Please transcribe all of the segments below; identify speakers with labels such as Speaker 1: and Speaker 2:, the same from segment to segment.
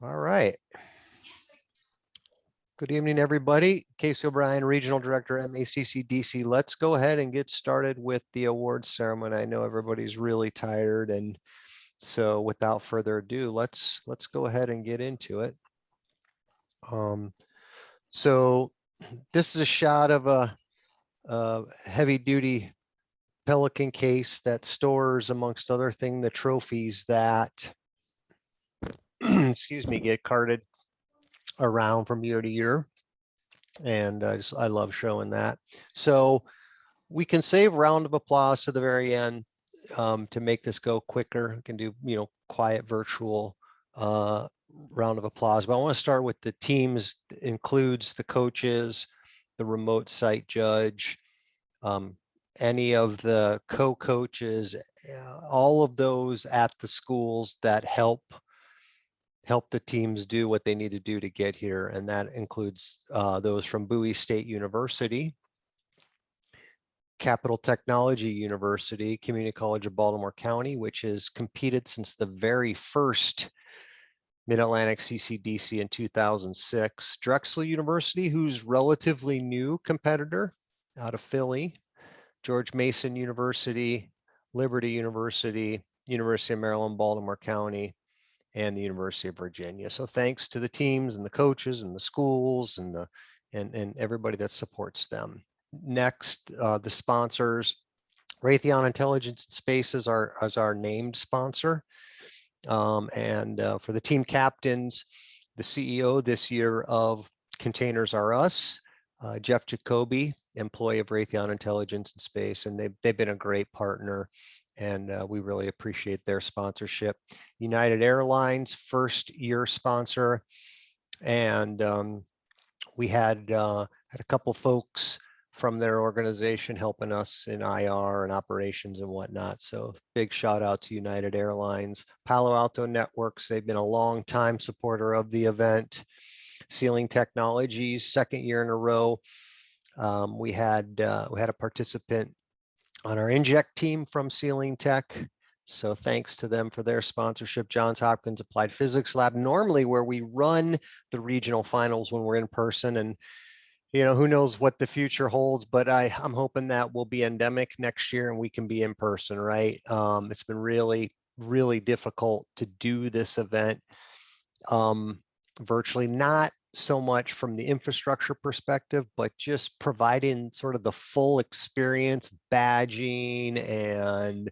Speaker 1: All right. Good evening, everybody. Casey O'Brien, Regional Director, MACCDC. Let's go ahead and get started with the awards ceremony. I know everybody's really tired, and so without further ado, let's go ahead and get into it. So this is a shot of a heavy-duty Pelican case that stores, amongst other things, the trophies that excuse me, get carted around from year to year. And I love showing that. So we can save round of applause to the very end to make this go quicker. We can do, quiet virtual round of applause. But I want to start with the teams. It includes the coaches, the remote site judge, any of the co-coaches, all of those at the schools that help the teams do what they need to do to get here. And that includes those from Bowie State University, Capital Technology University, Community College of Baltimore County, which has competed since the very first Mid-Atlantic CCDC in 2006, Drexel University, who's relatively new competitor out of Philly, George Mason University, Liberty University, University of Maryland, Baltimore County, and the University of Virginia. So thanks to the teams and the coaches and the schools and everybody that supports them. Next, the sponsors. Raytheon Intelligence and Space is our named sponsor. For the team captains, the CEO this year of Containers R Us, Jeff Jacoby, employee of Raytheon Intelligence and Space, and they've been a great partner, and we really appreciate their sponsorship. United Airlines, first year sponsor, and we had a couple folks from their organization helping us in IR and operations and whatnot. So big shout out to United Airlines. Palo Alto Networks, they've been a long time supporter of the event. Sealing Technologies, second year in a row. We had a participant on our inject team from Sealing Tech. So thanks to them for their sponsorship. Johns Hopkins Applied Physics Lab, normally where we run the regional finals when we're in person, and who knows what the future holds, but I'm hoping that will be endemic next year and we can be in person, right? It's been really, really difficult to do this event virtually, not so much from the infrastructure perspective, but just providing sort of the full experience, badging and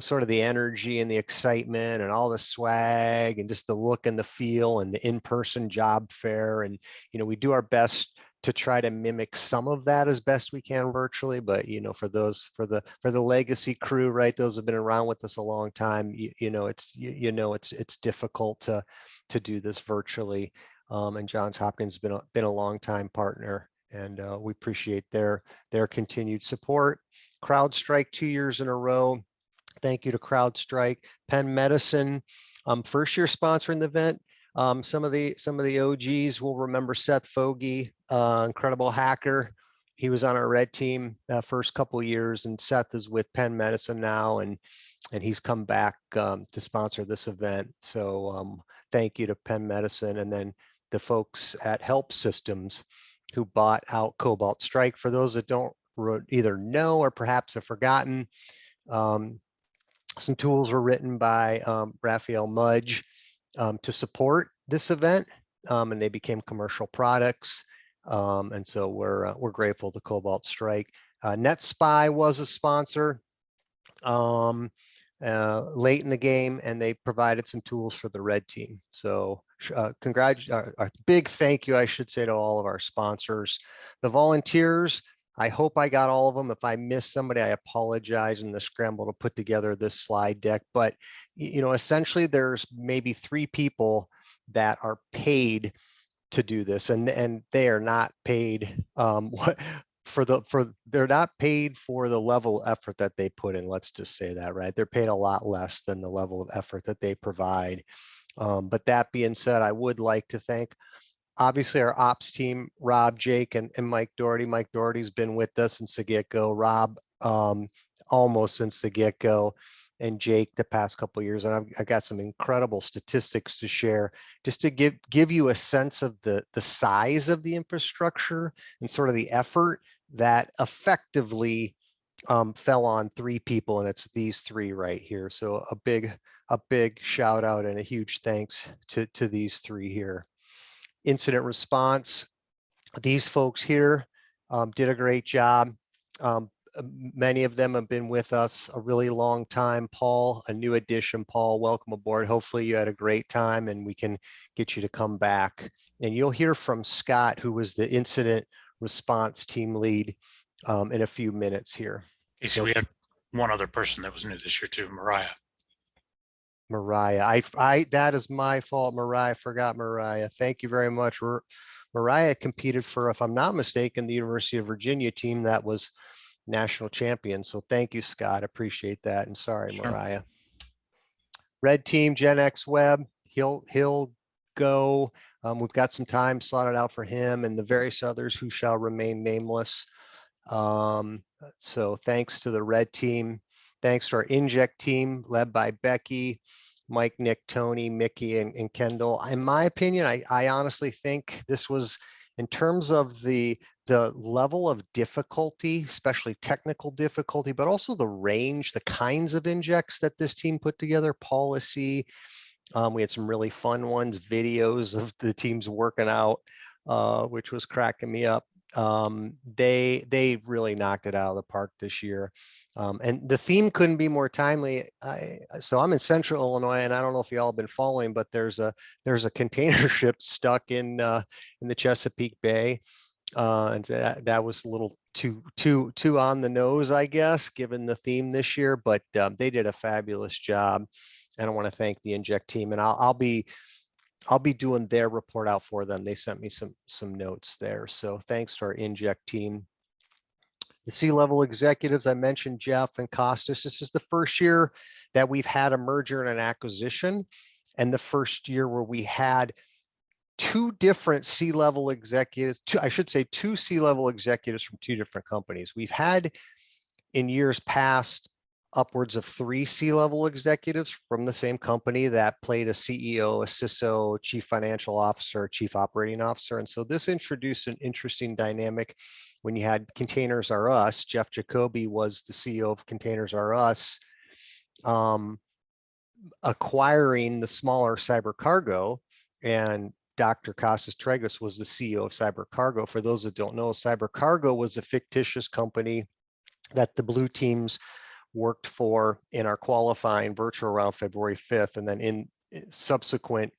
Speaker 1: sort of the energy and the excitement and all the swag and just the look and the feel and the in-person job fair. And we do our best to try to mimic some of that as best we can virtually, but for the legacy crew, right, those have been around with us a long time, it's difficult to do this virtually. And Johns Hopkins has been a long time partner, and we appreciate their continued support. CrowdStrike 2 years in a row. Thank you to CrowdStrike. Penn Medicine, first year sponsoring the event. Some of the OGs will remember Seth Fogy, incredible hacker. He was on our red team first couple of years, and Seth is with Penn Medicine now, and he's come back to sponsor this event. So thank you to Penn Medicine, and then the folks at Help Systems who bought out Cobalt Strike. For those that don't either know or perhaps have forgotten, some tools were written by Raphael Mudge to support this event, and they became commercial products. And so we're grateful to Cobalt Strike. NetSpy was a sponsor late in the game, and they provided some tools for the red team. So a big thank you, I should say, to all of our sponsors. The volunteers, I hope I got all of them. If I missed somebody, I apologize in the scramble to put together this slide deck. But essentially there's maybe 3 people that are paid to do this, and they are not paid they're not paid for the level of effort that they put in. Let's just say that, right? They're paid a lot less than the level of effort that they provide. But that being said, I would like to thank obviously our ops team, Rob, Jake, and Mike Doherty. Mike Doherty's been with us since the get-go. Rob, almost since the get-go. and Jake the past couple of years, and I've got some incredible statistics to share just to give you a sense of the size of the infrastructure and sort of the effort that effectively fell on 3 people, and it's these 3 right here. So a big shout out and a huge thanks to these 3 here. Incident response, these folks here did a great job. Many of them have been with us a really long time. Paul, a new addition. Paul, welcome aboard. Hopefully you had a great time and we can get you to come back. And you'll hear from Scott, who was the incident response team lead, in a few minutes here.
Speaker 2: Casey, we had one other person that was new this year too, Mariah.
Speaker 1: Mariah, that is my fault, Mariah. Forgot Mariah. Thank you very much. Mariah competed for, if I'm not mistaken, the University of Virginia team that was national champion. So thank you, Scott. Appreciate that. And sorry,
Speaker 2: Sure.
Speaker 1: Mariah. Red team, Gen X Web. He'll go. We've got some time slotted out for him and the various others who shall remain nameless. So thanks to the red team. Thanks to our inject team led by Becky, Mike, Nick, Tony, Mickey, and Kendall. In my opinion, I honestly think this was, in terms of the level of difficulty, especially technical difficulty, but also the range, the kinds of injects that this team put together, policy. We had some really fun ones, videos of the teams working out, which was cracking me up. They really knocked it out of the park this year. And the theme couldn't be more timely. So I'm in Central Illinois, and I don't know if y'all have been following, but there's a container ship stuck in the Chesapeake Bay. And that was a little too on the nose, I guess, given the theme this year, but they did a fabulous job. And I want to thank the inject team, and I'll be doing their report out for them. They sent me some notes there. So thanks to our inject team. The C-level executives, I mentioned Jeff and Costas. This is the first year that we've had a merger and an acquisition, and the first year where we had 2 different C-level executives, two C-level executives from 2 different companies. We've had in years past upwards of 3 C-level executives from the same company that played a CEO, a CISO, chief financial officer, chief operating officer. And so this introduced an interesting dynamic when you had Containers R Us. Jeff Jacoby was the CEO of Containers R Us, acquiring the smaller Cyber Cargo, and Dr. Costas Tregus was the CEO of Cyber Cargo. For those that don't know, Cyber Cargo was a fictitious company that the blue teams worked for in our qualifying virtual around February 5th. And then in subsequent,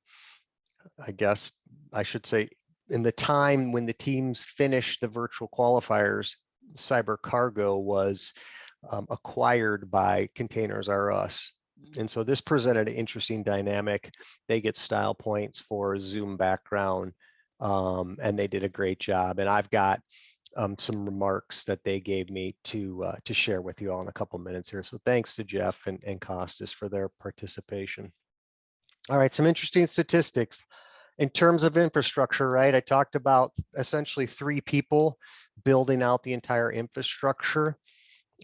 Speaker 1: I guess I should say, in the time when the teams finished the virtual qualifiers, Cyber Cargo was acquired by Containers R Us. And so this presented an interesting dynamic. They get style points for Zoom background, and they did a great job. And I've got some remarks that they gave me to share with you all in a couple minutes here. So thanks to Jeff and Costas for their participation. All right, some interesting statistics in terms of infrastructure, right? I talked about essentially 3 people building out the entire infrastructure.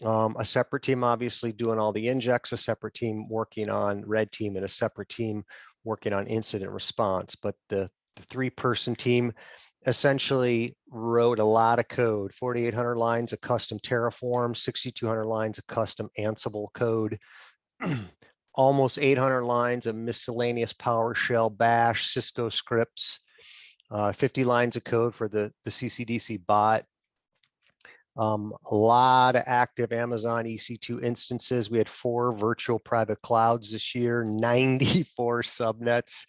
Speaker 1: A separate team obviously doing all the injects, a separate team working on red team, and a separate team working on incident response. But the 3-person team essentially wrote a lot of code, 4,800 lines of custom Terraform, 6,200 lines of custom Ansible code, almost 800 lines of miscellaneous PowerShell, Bash, Cisco scripts, 50 lines of code for the CCDC bot. A lot of active Amazon EC2 instances. We had 4 virtual private clouds this year, 94 subnets.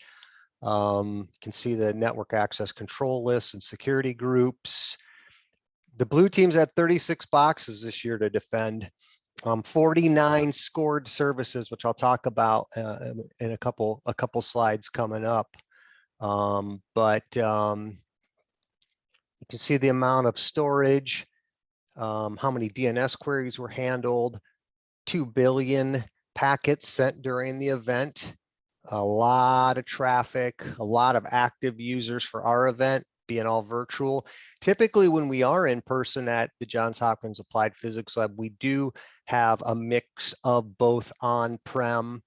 Speaker 1: You can see the network access control lists and security groups. The blue teams had 36 boxes this year to defend, 49 scored services, which I'll talk about in a couple slides coming up. But you can see the amount of storage, how many DNS queries were handled, 2 billion packets sent during the event. A lot of traffic, a lot of active users for our event. being all virtual. Typically, when we are in person at the Johns Hopkins Applied Physics Lab, we do have a mix of both on-prem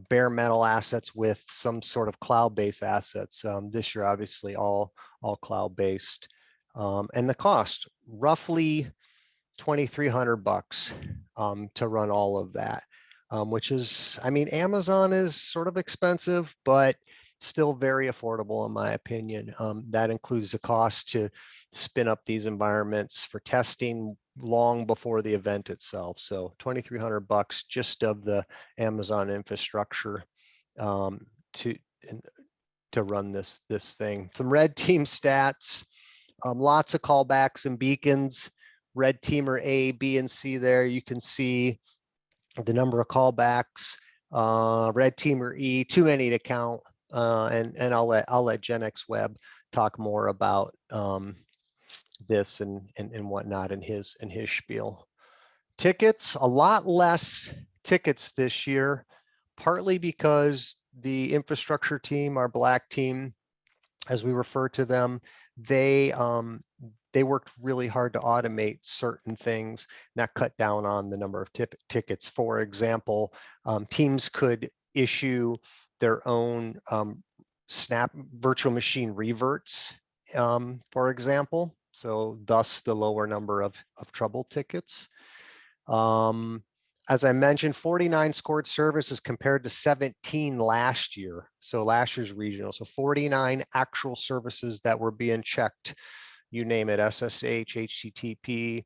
Speaker 1: bare metal assets with some sort of cloud-based assets. This year, obviously, all cloud-based. And the cost, roughly $2,300 to run all of that, which is, I mean, Amazon is sort of expensive, but still very affordable in my opinion. That includes the cost to spin up these environments for testing long before the event itself. So $2,300 just of the Amazon infrastructure to run this thing. Some red team stats, lots of callbacks and beacons. Red teamer A, B, and C there. You can see the number of callbacks. Red teamer E, too many to count. And I'll let Gen X Web talk more about this and whatnot in his spiel. Tickets, a lot less tickets this year, partly because the infrastructure team, our black team, as we refer to them, they worked really hard to automate certain things, that cut down on the number of tickets. For example, teams could issue their own snap virtual machine reverts, for example. So thus the lower number of trouble tickets. As I mentioned, 49 scored services compared to 17 last year. So last year's regional. So 49 actual services that were being checked. You name it, SSH, HTTP,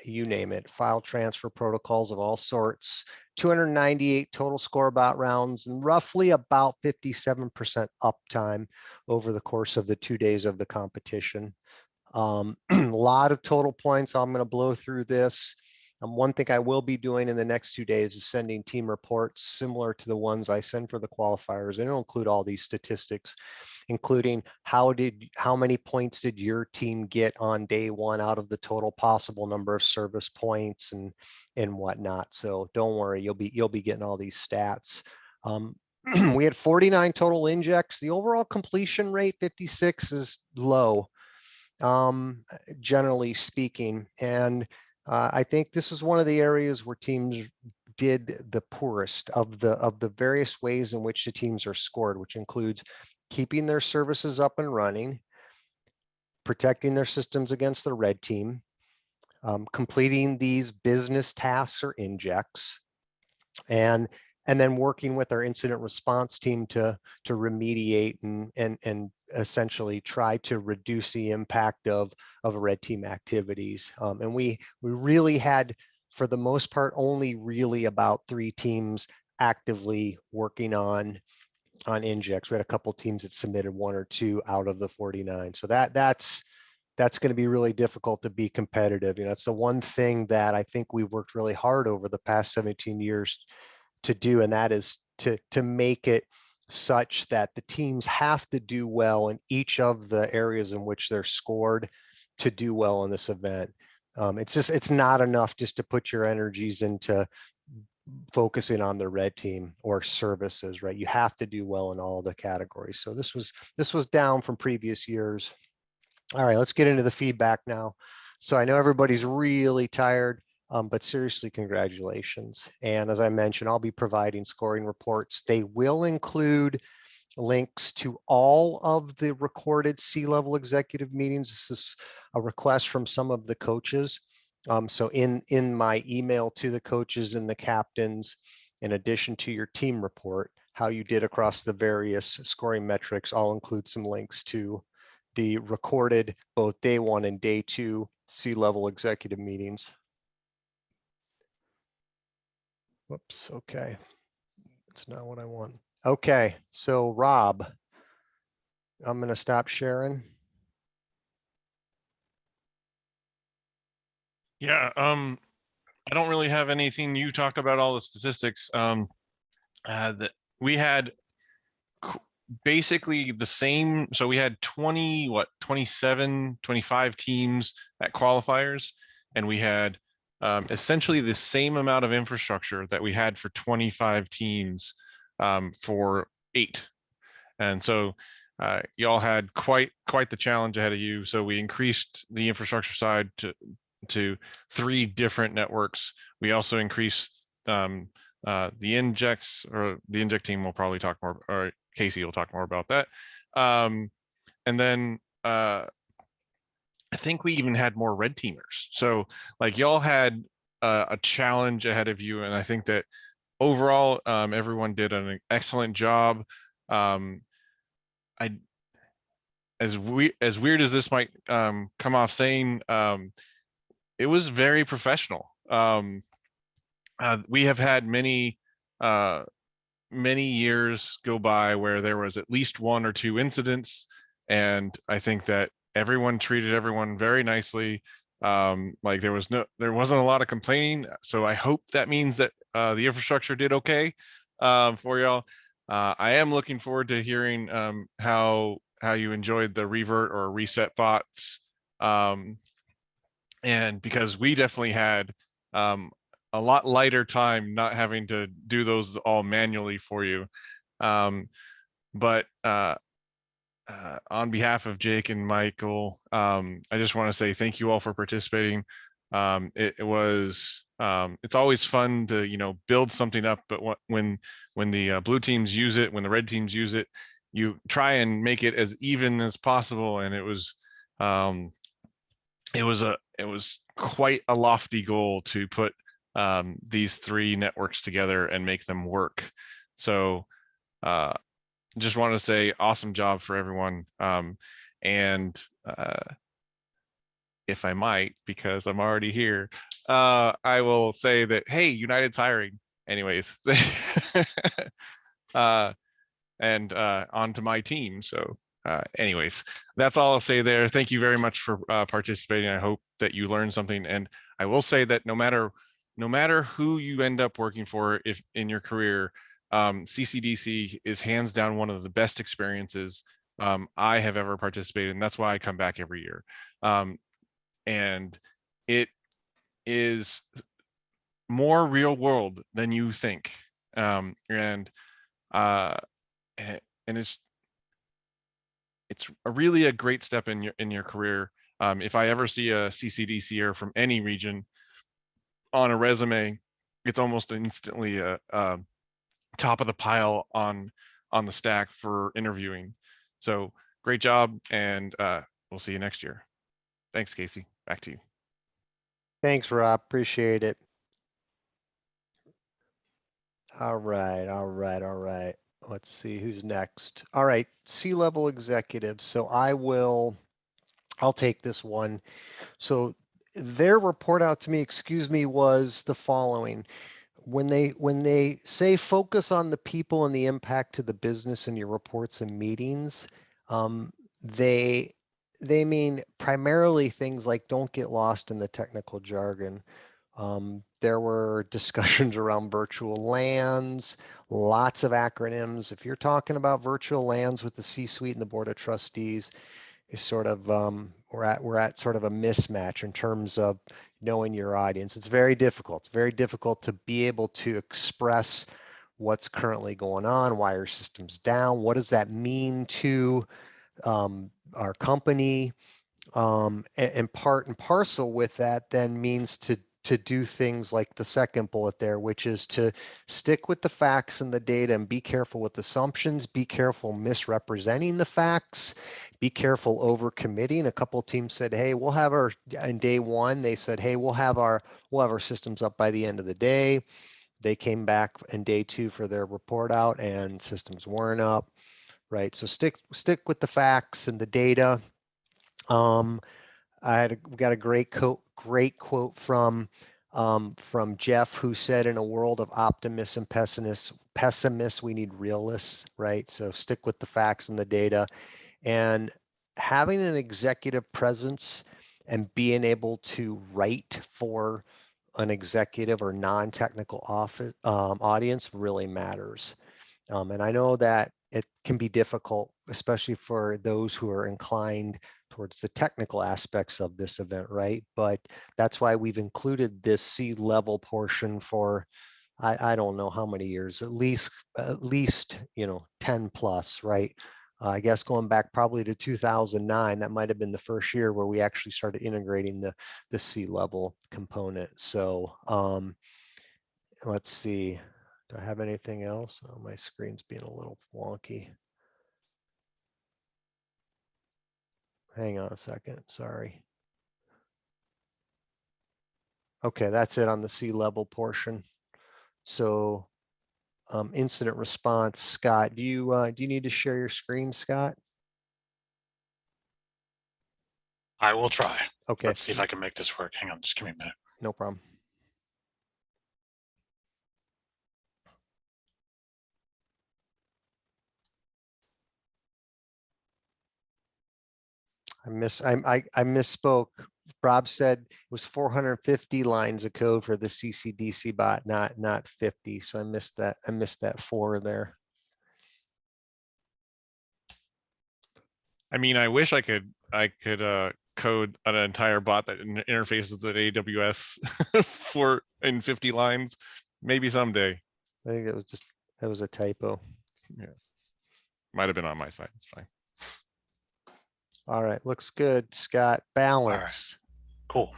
Speaker 1: you name it, file transfer protocols of all sorts, 298 total score about rounds, and roughly about 57% uptime over the course of the 2 days of the competition. A lot of total points. I'm going to blow through this. One thing I will be doing in the next 2 days is sending team reports similar to the ones I send for the qualifiers. And it'll include all these statistics, including how many points did your team get on day one out of the total possible number of service points and whatnot. So don't worry, you'll be getting all these stats. We had 49 total injects. The overall completion rate, 56, is low, generally speaking. And I think this is one of the areas where teams did the poorest of the various ways in which the teams are scored, which includes keeping their services up and running, protecting their systems against the red team, completing these business tasks or injects, and then working with our incident response team to remediate and essentially try to reduce the impact of red team activities. And we really had, for the most part, only really about 3 teams actively working on injects. We had a couple teams that submitted 1 or 2 out of the 49. So that's going to be really difficult to be competitive. You know, it's the one thing that I think we've worked really hard over the past 17 years to do, and that is to make it such that the teams have to do well in each of the areas in which they're scored to do well in this event. It's not enough just to put your energies into focusing on the red team or services, right? You have to do well in all the categories. So this was down from previous years. All right, let's get into the feedback now. So I know everybody's really tired, but seriously, congratulations. And as I mentioned, I'll be providing scoring reports. They will include links to all of the recorded C-level executive meetings. This is a request from some of the coaches. So in my email to the coaches and the captains, in addition to your team report, how you did across the various scoring metrics, I'll include some links to the recorded both day 1 and day 2 C-level executive meetings. Whoops, okay. That's not what I want. Okay, so Rob, I'm going to stop sharing.
Speaker 3: Yeah, I don't really have anything. You talked about all the statistics. That we had basically the same. So we had 27, 25 teams at qualifiers, and we had essentially the same amount of infrastructure that we had for 25 teams for 8. And so y'all had quite the challenge ahead of you. So we increased the infrastructure side to 3 different networks. We also increased the injects, or the inject team will probably talk more, or Casey will talk more about that. And then I think we even had more red teamers. So like y'all had a challenge ahead of you, and I think that overall everyone did an excellent job. I as weird as this might come off saying, it was very professional. We have had many years go by where there was at least 1 or 2 incidents, and I think that everyone treated everyone very nicely. Like there wasn't a lot of complaining, so I hope that means that the infrastructure did okay for y'all. I am looking forward to hearing how you enjoyed the revert or reset bots, and because we definitely had a lot lighter time not having to do those all manually for you. But on behalf of Jake and Michael, I just want to say thank you all for participating. It was it's always fun to build something up, but when the blue teams use it, when the red teams use it, you try and make it as even as possible, and it was quite a lofty goal to put these 3 networks together and make them work. So just want to say awesome job for everyone. And if I might, because I'm already here, I will say that, hey, United's hiring anyways. And onto my team. So anyways, that's all I'll say there. Thank you very much for participating. I hope that you learned something. And I will say that no matter who you end up working for, if in your career, CCDC is hands down one of the best experiences I have ever participated in. That's why I come back every year. And it is more real world than you think. And it's really a great step in your career. If I ever see a CCDCer from any region on a resume, it's almost instantly a top of the pile on the stack for interviewing. So great job, and we'll see you next year. Thanks, Casey. Back to you.
Speaker 1: Thanks, Rob. Appreciate it. All right. Let's see who's next. All right, C-level executives. So I'll take this one. So their report out to me, was the following. When they say focus on the people and the impact to the business in your reports and meetings, they mean primarily things like don't get lost in the technical jargon. There were discussions around virtual LANs, lots of acronyms. If you're talking about virtual LANs with the C-suite and the board of trustees, is sort of we're at sort of a mismatch in terms of knowing your audience. It's very difficult. It's very difficult to be able to express what's currently going on, why our system's down, what does that mean to our company, and part and parcel with that then means to do things like the second bullet there, which is to stick with the facts and the data and be careful with assumptions, be careful misrepresenting the facts, be careful over committing. A couple of teams said, hey, we'll have our, in day 1, they said, hey, we'll have our systems up by the end of the day. They came back in day 2 for their report out and systems weren't up, right? So stick with the facts and the data. We got a great quote from Jeff, who said, in a world of optimists and pessimists, we need realists, right? So stick with the facts and the data, and having an executive presence and being able to write for an executive or non-technical audience really matters. And I know that it can be difficult, especially for those who are inclined towards the technical aspects of this event, right? But that's why we've included this C-level portion for, I don't know how many years, at least 10 plus, right? I guess going back probably to 2009, that might have been the first year where we actually started integrating the C-level component. So let's see, do I have anything else? Oh, my screen's being a little wonky. Hang on a second, sorry. Okay, that's it on the C-level portion. So incident response, Scott, do you need to share your screen, Scott?
Speaker 2: I will try.
Speaker 1: Okay,
Speaker 2: Let's see if I can make this work. Hang on, just give me a minute.
Speaker 1: no problem. I misspoke. Rob said it was 450 lines of code for the CCDC bot, not 50. So I missed that. I missed that 4 there.
Speaker 3: I mean, I wish I could code an entire bot that interfaces with AWS for in 50 lines. Maybe someday.
Speaker 1: I think that was a typo.
Speaker 3: Might have been on my side. It's fine.
Speaker 1: All right, looks good. Scott, balance.
Speaker 2: Cool.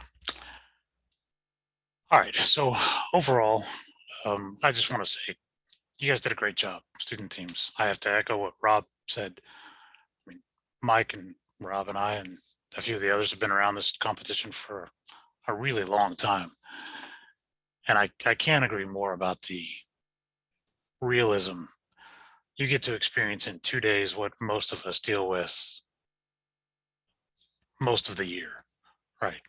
Speaker 2: All right. So overall, I just want to say you guys did a great job, student teams. I have to echo what Rob said. I mean, Mike and Rob and I and a few of the others have been around this competition for a really long time. And I can't agree more about the realism. You get to experience in 2 days what most of us deal with most of the year, right?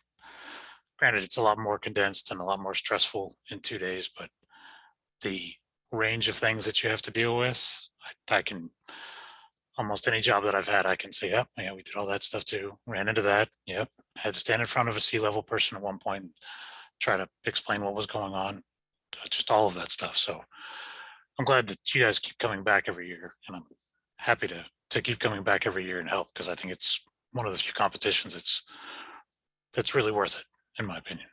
Speaker 2: Granted, it's a lot more condensed and a lot more stressful in 2 days, but the range of things that you have to deal with, I can, almost any job that I've had, I can say, yep, yeah, we did all that stuff too. Ran into that. Yep. Had to stand in front of a C-level person at one point and try to explain what was going on. Just all of that stuff. So I'm glad that you guys keep coming back every year, and I'm happy to keep coming back every year and help, because I think it's one of the few competitions that's really worth it, in my opinion.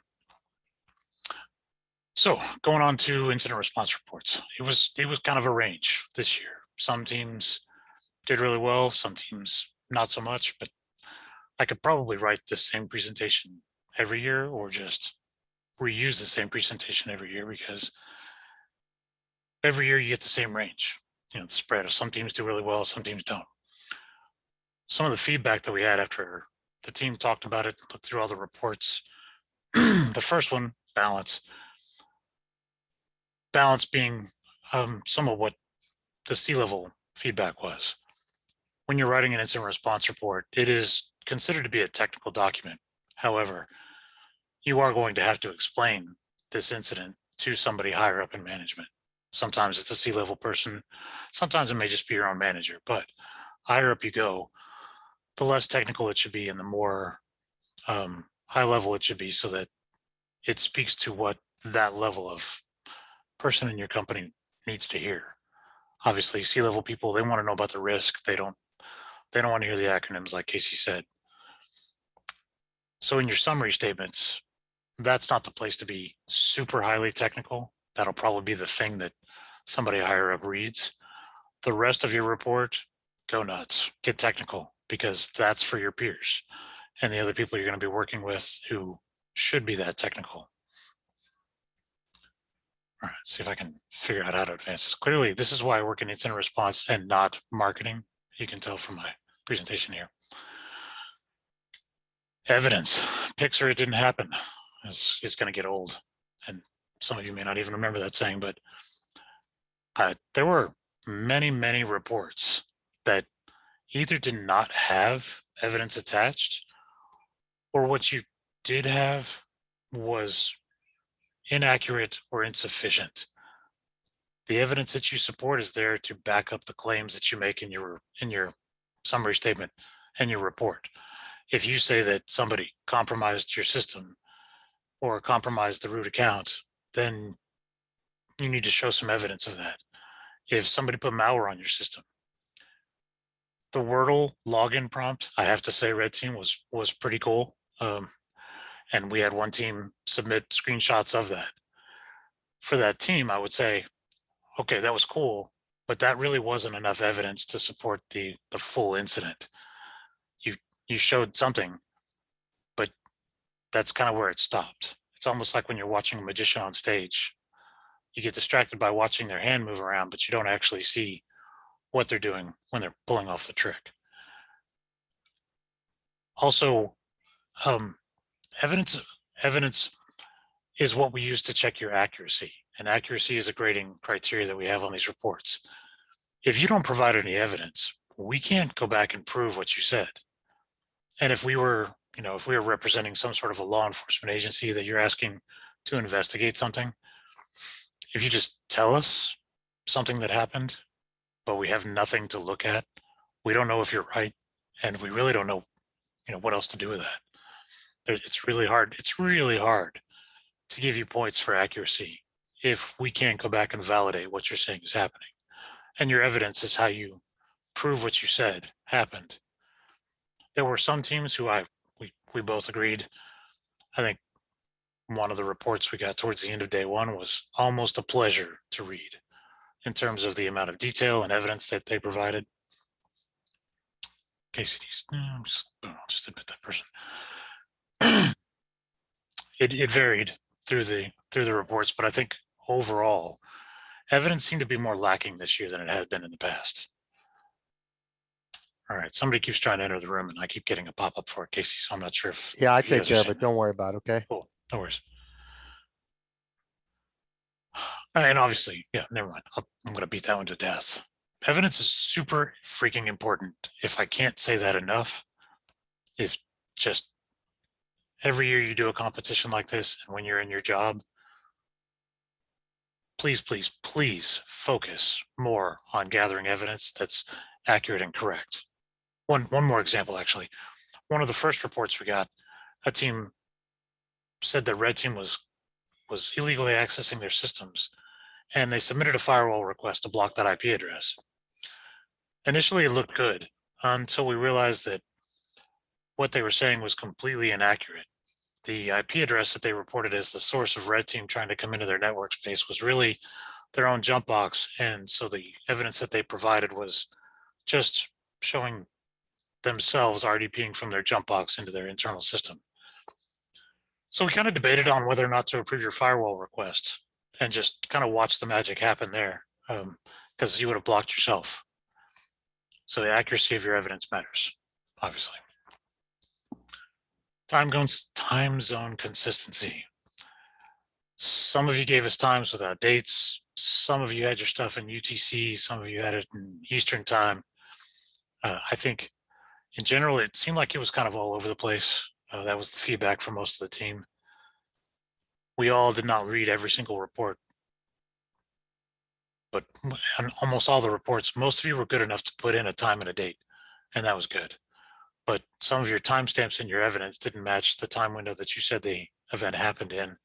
Speaker 2: So going on to incident response reports, it was kind of a range this year. Some teams did really well, some teams not so much, but I could probably write the same presentation every year or just reuse the same presentation every year, because every year you get the same range, the spread of some teams do really well, some teams don't. Some of the feedback that we had after the team talked about it, looked through all the reports, the first one, balance being some of what the C-level feedback was. When you're writing an incident response report, it is considered to be a technical document. However, you are going to have to explain this incident to somebody higher up in management. Sometimes it's a C-level person, sometimes it may just be your own manager, but higher up you go, the less technical it should be and the more high level it should be, so that it speaks to what that level of person in your company needs to hear. Obviously, C-level people, they want to know about the risk. They don't want to hear the acronyms, like Casey said. So in your summary statements, that's not the place to be super highly technical. That'll probably be the thing that somebody higher up reads. The rest of your report, go nuts, get technical, because that's for your peers and the other people you're going to be working with who should be that technical. All right, see if I can figure out how to advance this. Clearly, this is why I work in incident response and not marketing. You can tell from my presentation here. Evidence, Pixar, it didn't happen. It's going to get old. And some of you may not even remember that saying, but there were many, many reports that either did not have evidence attached, or what you did have was inaccurate or insufficient. The evidence that you support is there to back up the claims that you make in your summary statement and your report. If you say that somebody compromised your system or compromised the root account, then you need to show some evidence of that. If somebody put malware on your system, the Wordle login prompt, I have to say, Red Team was pretty cool. And we had one team submit screenshots of that. For that team, I would say, okay, that was cool, but that really wasn't enough evidence to support the full incident. You showed something, but that's kind of where it stopped. It's almost like when you're watching a magician on stage. You get distracted by watching their hand move around, but you don't actually see what they're doing when they're pulling off the trick. Also, evidence is what we use to check your accuracy, and accuracy is a grading criteria that we have on these reports. If you don't provide any evidence, we can't go back and prove what you said. And if we were, if we were representing some sort of a law enforcement agency that you're asking to investigate something, if you just tell us something that happened, but we have nothing to look at, we don't know if you're right, and we really don't know, what else to do with that. It's really hard. It's really hard to give you points for accuracy if we can't go back and validate what you're saying is happening. And your evidence is how you prove what you said happened. There were some teams who we both agreed. I think one of the reports we got towards the end of day one was almost a pleasure to read in terms of the amount of detail and evidence that they provided. KCD's, I'll just admit that person. It varied through the reports, but I think overall, evidence seemed to be more lacking this year than it had been in the past. All right, somebody keeps trying to enter the room, and I keep getting a pop-up for it, Casey, so I'm not sure if.
Speaker 1: Yeah, I
Speaker 2: if you
Speaker 1: take
Speaker 2: guys are
Speaker 1: care of
Speaker 2: seeing
Speaker 1: it. Don't worry about it, okay?
Speaker 2: Cool, no worries. All right, and obviously, yeah, never mind. I'm going to beat that one to death. Evidence is super freaking important. If I can't say that enough, if just every year you do a competition like this, and when you're in your job, please, please, please focus more on gathering evidence that's accurate and correct. One more example, actually. One of the first reports we got, a team said that red team was illegally accessing their systems, and they submitted a firewall request to block that IP address. Initially, it looked good until we realized that what they were saying was completely inaccurate. The IP address that they reported as the source of red team trying to come into their network space was really their own jump box. And so the evidence that they provided was just showing themselves RDPing from their jump box into their internal system. So we kind of debated on whether or not to approve your firewall request and just kind of watch the magic happen there, because you would have blocked yourself. So the accuracy of your evidence matters, obviously. Time zone consistency. Some of you gave us times without dates. Some of you had your stuff in UTC. Some of you had it in Eastern time. I think in general, it seemed like it was kind of all over the place. That was the feedback from most of the team. We all did not read every single report, but almost all the reports, most of you were good enough to put in a time and a date, and that was good. But some of your timestamps in your evidence didn't match the time window that you said the event happened in.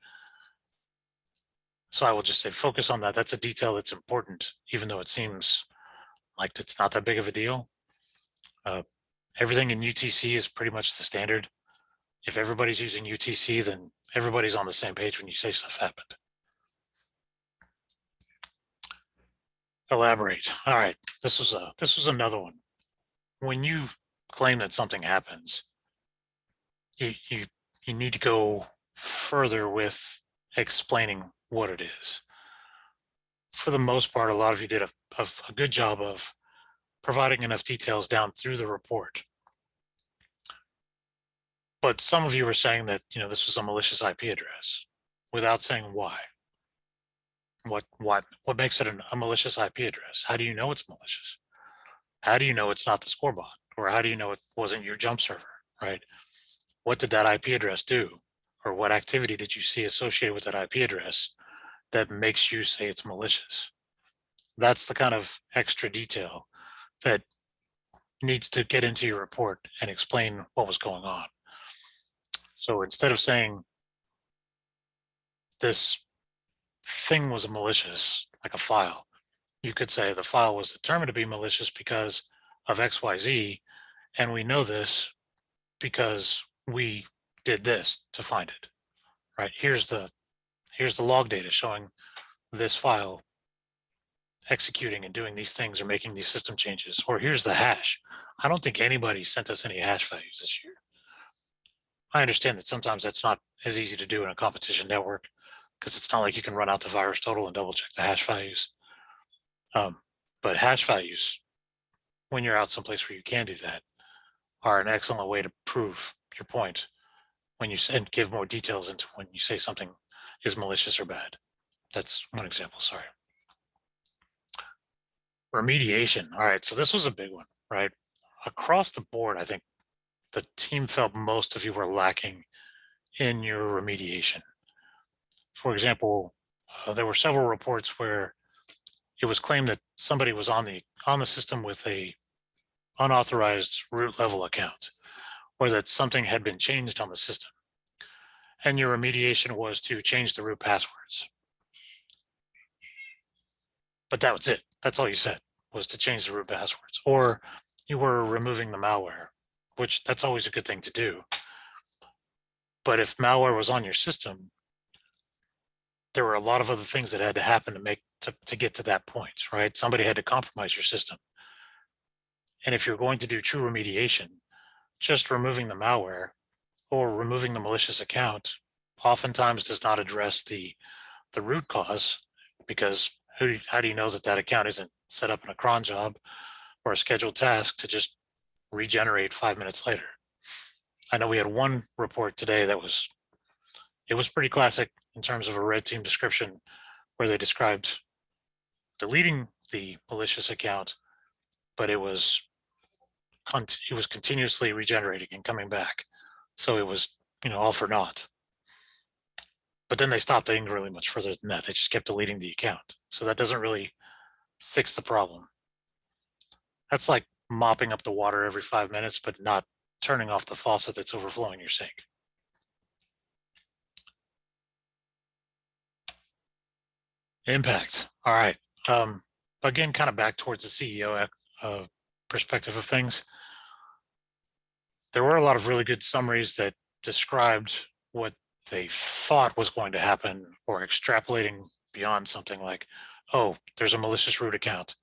Speaker 2: So I will just say focus on that. That's a detail that's important, even though it seems like it's not that big of a deal. Everything in UTC is pretty much the standard. If everybody's using UTC, then everybody's on the same page when you say stuff happened. Elaborate. All right, this was another one. When you claim that something happens, you need to go further with explaining what it is. For the most part, a lot of you did a good job of providing enough details down through the report. But some of you were saying that, this was a malicious IP address without saying why. What makes it a malicious IP address? How do you know it's malicious? How do you know it's not the score bot? Or how do you know it wasn't your jump server, right? What did that IP address do? Or what activity did you see associated with that IP address that makes you say it's malicious? That's the kind of extra detail that needs to get into your report and explain what was going on. So instead of saying this thing was malicious, like a file, you could say the file was determined to be malicious because of XYZ, and we know this because we did this to find it, right? Here's the log data showing this file executing and doing these things or making these system changes, or here's the hash. I don't think anybody sent us any hash values this year. I understand that sometimes that's not as easy to do in a competition network because it's not like you can run out the virus total and double check the hash values. But hash values, when you're out someplace where you can do that, are an excellent way to prove your point when you and give more details into when you say something is malicious or bad. That's one example, sorry. Remediation. All right, so this was a big one, right? Across the board, I think the team felt most of you were lacking in your remediation. For example, there were several reports where it was claimed that somebody was on the system with a unauthorized root level account, or that something had been changed on the system. And your remediation was to change the root passwords. But that was it. That's all you said, was to change the root passwords. Or you were removing the malware, which that's always a good thing to do. But if malware was on your system, there were a lot of other things that had to happen to get to that point, right? Somebody had to compromise your system. And if you're going to do true remediation, just removing the malware or removing the malicious account oftentimes does not address the root cause, because how do you know that account isn't set up in a cron job or a scheduled task to just regenerate 5 minutes later? I know we had one report today that was pretty classic in terms of a red team description, where they described deleting the malicious account, but it was continuously regenerating and coming back. So it was, all for naught. But then they stopped getting really much further than that. They just kept deleting the account. So that doesn't really fix the problem. That's like mopping up the water every 5 minutes, but not turning off the faucet that's overflowing your sink. Impact. All right. Again, kind of back towards the CEO perspective of things. There were a lot of really good summaries that described what they thought was going to happen, or extrapolating beyond something like, oh, there's a malicious root account,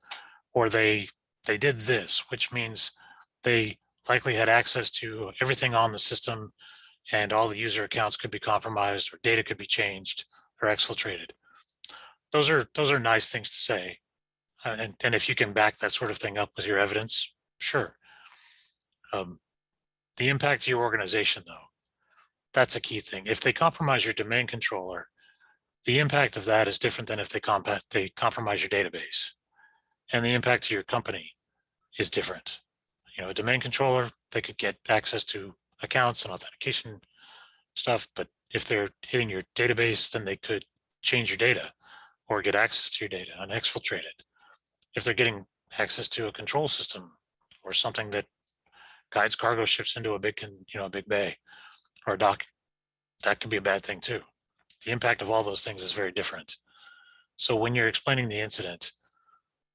Speaker 2: or they did this, which means they likely had access to everything on the system and all the user accounts could be compromised, or data could be changed or exfiltrated. Those are nice things to say. And if you can back that sort of thing up with your evidence, sure. The impact to your organization, though, that's a key thing. If they compromise your domain controller, the impact of that is different than if they compromise your database. And the impact to your company is different. A domain controller, they could get access to accounts and authentication stuff, but if they're hitting your database, then they could change your data or get access to your data and exfiltrate it. If they're getting access to a control system or something that guides cargo ships into a big bay or a dock, that could be a bad thing too. The impact of all those things is very different. So when you're explaining the incident,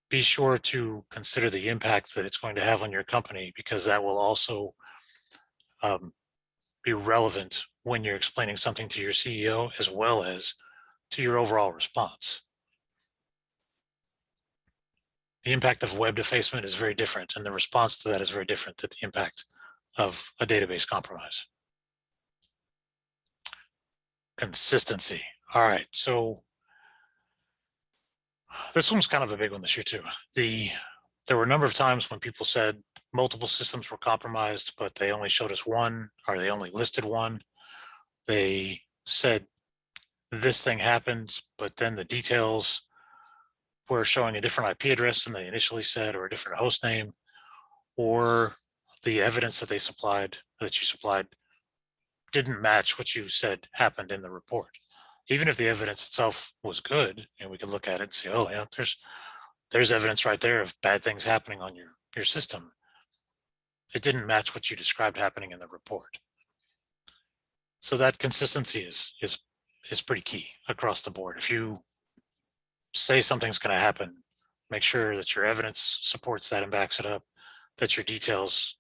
Speaker 2: be sure to consider the impact that it's going to have on your company, because that will also be relevant when you're explaining something to your CEO as well as to your overall response. The impact of web defacement is very different, and the response to that is very different than the impact of a database compromise. Consistency. All right, so this one's kind of a big one this year too. There were a number of times when people said multiple systems were compromised, but they only showed us one, or they only listed one. They said this thing happened, but then the details were showing a different IP address than they initially said, or a different host name, or the evidence that you supplied didn't match what you said happened in the report. Even if the evidence itself was good, and we could look at it and say, oh yeah, there's evidence right there of bad things happening on your system, it didn't match what you described happening in the report. So that consistency is pretty key across the board. If you say something's going to happen, make sure that your evidence supports that and backs it up, that your details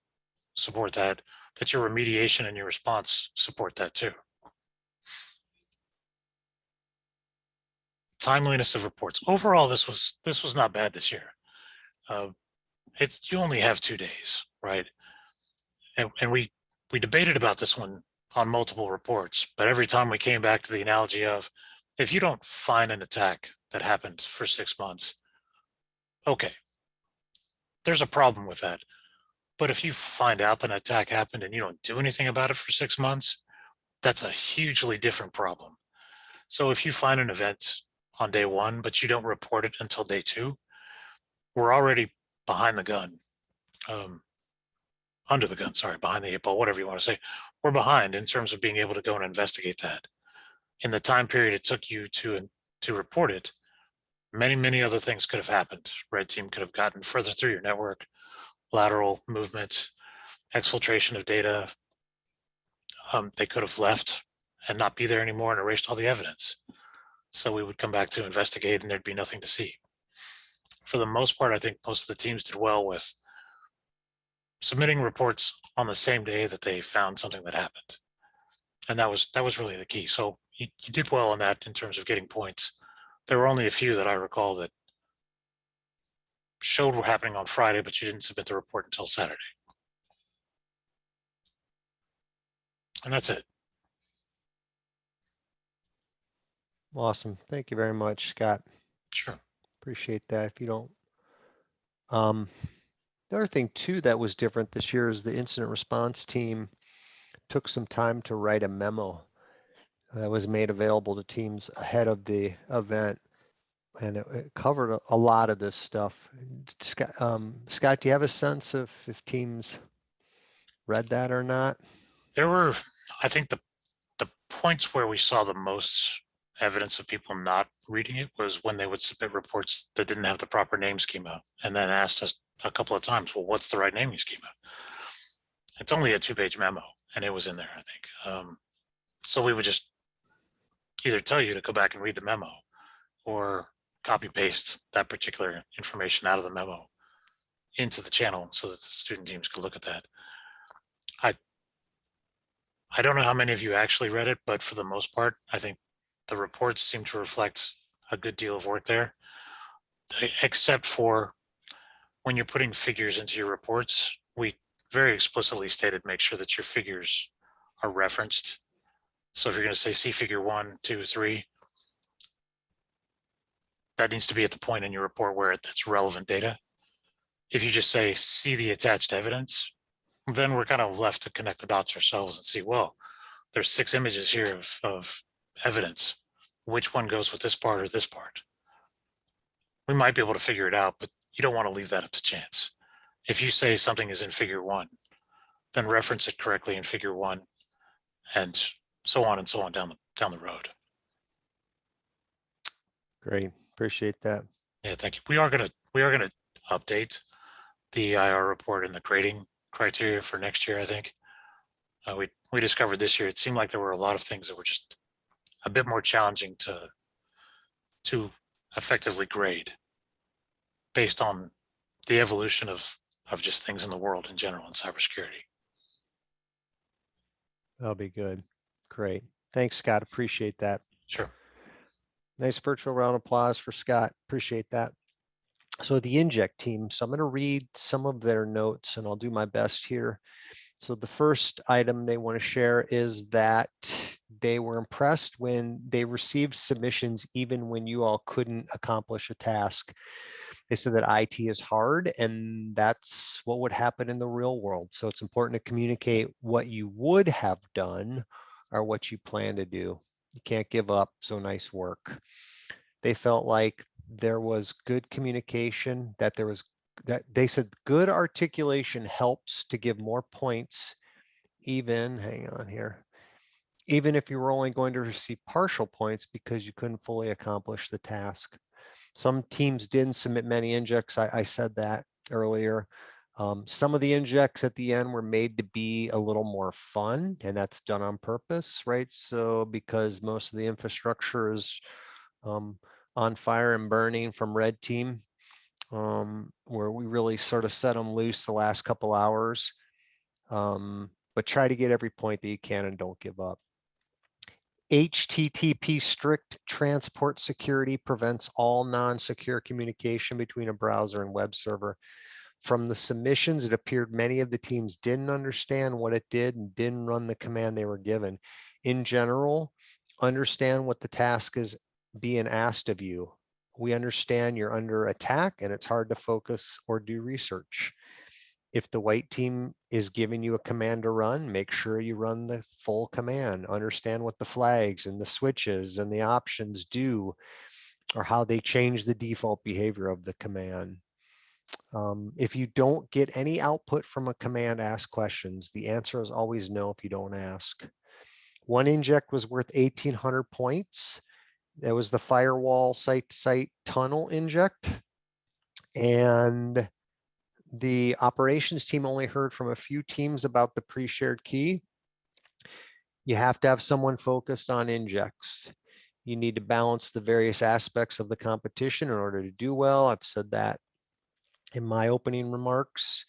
Speaker 2: support that, that your remediation and your response support that too. timeliness of reports. Overall, this was not bad this year. It's you only have 2 days, right? And we debated about this one on multiple reports, but every time we came back to the analogy of if you don't find an attack that happened for 6 months, okay, there's a problem with that. But if you find out that an attack happened and you don't do anything about it for 6 months, that's a hugely different problem. So if you find an event on day 1, but you don't report it until day 2, we're already behind the gun. Under the gun, sorry, behind the 8 ball, whatever you want to say. We're behind in terms of being able to go and investigate that. In the time period it took you to report it, many other things could have happened. Red team could have gotten further through your network, lateral movement, exfiltration of data. They could have left and not be there anymore and erased all the evidence. So we would come back to investigate and there'd be nothing to see. For the most part, I think most of the teams did well with submitting reports on the same day that they found something that happened. And that was really the key. So you did well on that in terms of getting points. There were only a few that I recall that showed were happening on Friday, but you didn't submit the report until Saturday. And that's it.
Speaker 1: Awesome. Thank you very much, Scott.
Speaker 2: Sure.
Speaker 1: Appreciate that. If you don't, the other thing too that was different this year is the incident response team took some time to write a memo that was made available to teams ahead of the event, and it covered a lot of this stuff. Scott, do you have a sense of if teams read that or not?
Speaker 2: There were, I think the points where we saw the most evidence of people not reading it was when they would submit reports that didn't have the proper name schema and then asked us a couple of times, well, what's the right naming schema? It's only a 2-page memo and it was in there, I think. So we would just either tell you to go back and read the memo or copy paste that particular information out of the memo into the channel so that the student teams could look at that. I don't know how many of you actually read it, but for the most part, I think the reports seem to reflect a good deal of work there, except for when you're putting figures into your reports. We very explicitly stated, make sure that your figures are referenced. So if you're going to say see figure 1, 2, 3, that needs to be at the point in your report where that's relevant data. If you just say see the attached evidence, then we're kind of left to connect the dots ourselves and see, well, there's 6 images here of evidence. Which one goes with this part or this part? We might be able to figure it out, but you don't want to leave that up to chance. If you say something is in figure 1, then reference it correctly in figure 1, and so on down the road.
Speaker 1: Great, appreciate that.
Speaker 2: Yeah, thank you. We are gonna update the EIR report and the grading criteria for next year. I think we discovered this year it seemed like there were a lot of things that were just a bit more challenging to effectively grade based on the evolution of just things in the world in general in cybersecurity.
Speaker 1: That'll be good. Great. Thanks, Scott. Appreciate that.
Speaker 2: Sure.
Speaker 1: Nice virtual round of applause for Scott. Appreciate that. So the Inject team, so I'm going to read some of their notes and I'll do my best here. So the first item they want to share is that they were impressed when they received submissions even when you all couldn't accomplish a task. They said that IT is hard and that's what would happen in the real world. So it's important to communicate what you would have done or what you plan to do. You can't give up, so nice work. They felt like there was good communication, that they said good articulation helps to give more points, even, hang on here, even if you were only going to receive partial points because you couldn't fully accomplish the task. Some teams didn't submit many injects. I said that earlier. Some of the injects at the end were made to be a little more fun, and that's done on purpose, right? So because most of the infrastructure is on fire and burning from red team, where we really sort of set them loose the last couple hours, but try to get every point that you can and don't give up. HTTP strict transport security prevents all non-secure communication between a browser and web server. From the submissions, it appeared many of the teams didn't understand what it did and didn't run the command they were given. In general, understand what the task is being asked of you. We understand you're under attack and it's hard to focus or do research. If the white team is giving you a command to run, make sure you run the full command. Understand what the flags and the switches and the options do, or how they change the default behavior of the command. If you don't get any output from a command, ask questions. The answer is always no if you don't ask. One inject was worth 1,800 points. That was the firewall site-to-site tunnel inject. And the operations team only heard from a few teams about the pre-shared key. You have to have someone focused on injects. You need to balance the various aspects of the competition in order to do well. I've said that in my opening remarks,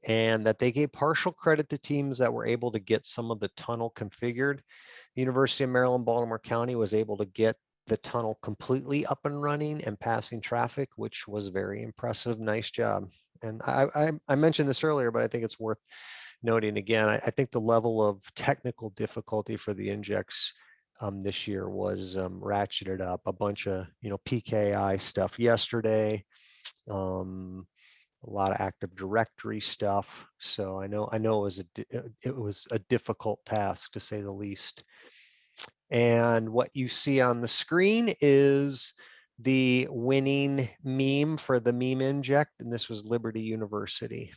Speaker 1: and that they gave partial credit to teams that were able to get some of the tunnel configured. The University of Maryland, Baltimore County was able to get the tunnel completely up and running and passing traffic, which was very impressive. Nice job. And I mentioned this earlier, but I think it's worth noting again. I think the level of technical difficulty for the injects this year was ratcheted up. A bunch of PKI stuff yesterday, a lot of Active Directory stuff. So I know it was a difficult task, to say the least. And what you see on the screen is the winning meme for the meme inject, and this was Liberty University.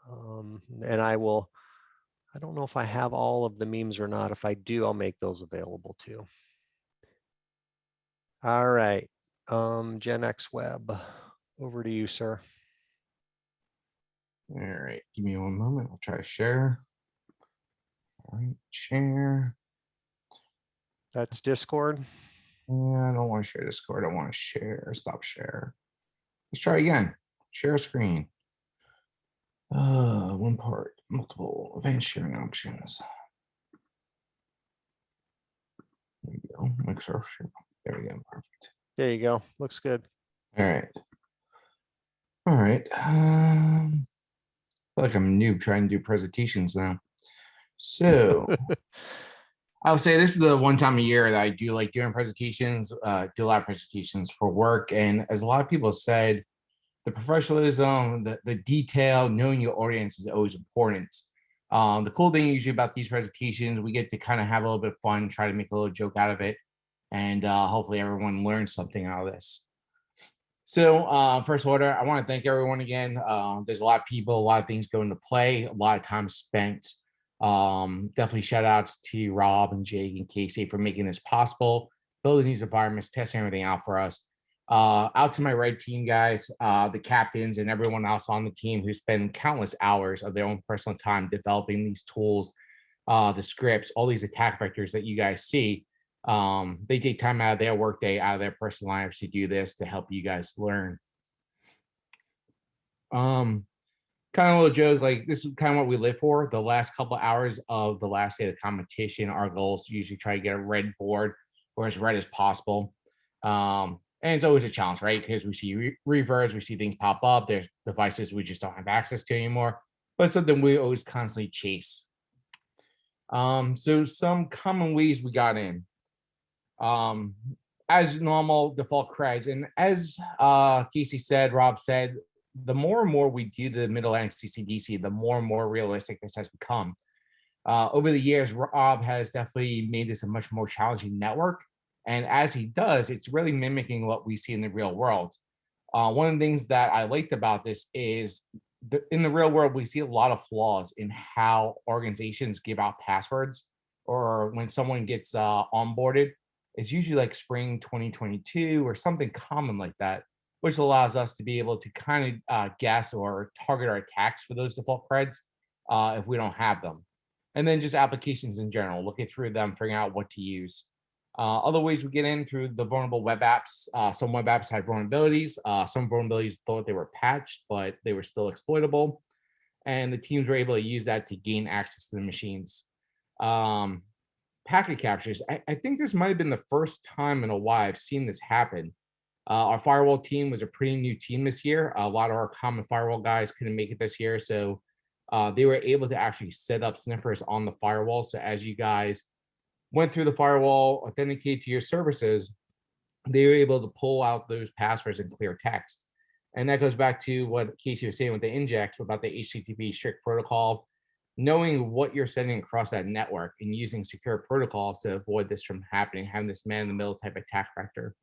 Speaker 1: And I don't know if I have all of the memes or not. If I do, I'll make those available too. All right, Gen X Web, over to you, sir.
Speaker 4: All right, give me one moment. I'll try to share. All right, share.
Speaker 1: That's Discord.
Speaker 4: Yeah, I don't want to share Discord. I want to share. Stop share. Let's try again. Share screen. One part, multiple advanced sharing options. There you go. Microsoft share. There we go. Perfect.
Speaker 1: There you go. Looks good.
Speaker 4: All right. All right. I feel like I'm a noob trying to do presentations now. So I would say this is the one time a year that I do like doing presentations, do a lot of presentations for work. And as a lot of people said, the professionalism, the detail, knowing your audience is always important. The cool thing usually about these presentations, we get to kind of have a little bit of fun, try to make a little joke out of it. And hopefully everyone learns something out of this. So first order, I want to thank everyone again. There's a lot of people, a lot of things go into play, a lot of time spent. Definitely shout outs to Rob and Jake and Casey for making this possible, building these environments, testing everything out for us. Out to my red team guys, the captains and everyone else on the team who spend countless hours of their own personal time developing these tools, the scripts, all these attack vectors that you guys see. They take time out of their workday, out of their personal lives to do this, to help you guys learn. Kind of a little joke, like this is kind of what we live for. The last couple of hours of the last day of the competition, our goal is to usually try to get a red board or as red as possible. And it's always a challenge, right? Because we see reverbs, we see things pop up. There's devices we just don't have access to anymore, but it's something we always constantly chase. So some common ways we got in. As normal, default creds. And as Casey said, Rob said, the more and more we do the Mid-Atlantic CCDC, the more and more realistic this has become. Over the years, Rob has definitely made this a much more challenging network. And as he does, it's really mimicking what we see in the real world. One of the things that I liked about this is in the real world, we see a lot of flaws in how organizations give out passwords, or when someone gets onboarded. It's usually like spring 2022 or something common like that, which allows us to be able to kind of guess or target our attacks for those default creds if we don't have them. And then just applications in general, looking through them, figuring out what to use. Other ways we get in through the vulnerable web apps. Some web apps had vulnerabilities. Some vulnerabilities thought they were patched, but they were still exploitable. And the teams were able to use that to gain access to the machines. packet captures. I think this might have been the first time in a while I've seen this happen. Our firewall team was a pretty new team this year. A lot of our common firewall guys couldn't make it this year, so they were able to actually set up sniffers on the firewall. So as you guys went through the firewall, authenticate to your services, they were able to pull out those passwords in clear text. And that goes back to what Casey was saying with the injects about the HTTP strict protocol, knowing what you're sending across that network and using secure protocols to avoid this from happening, having this man in the middle type attack vector.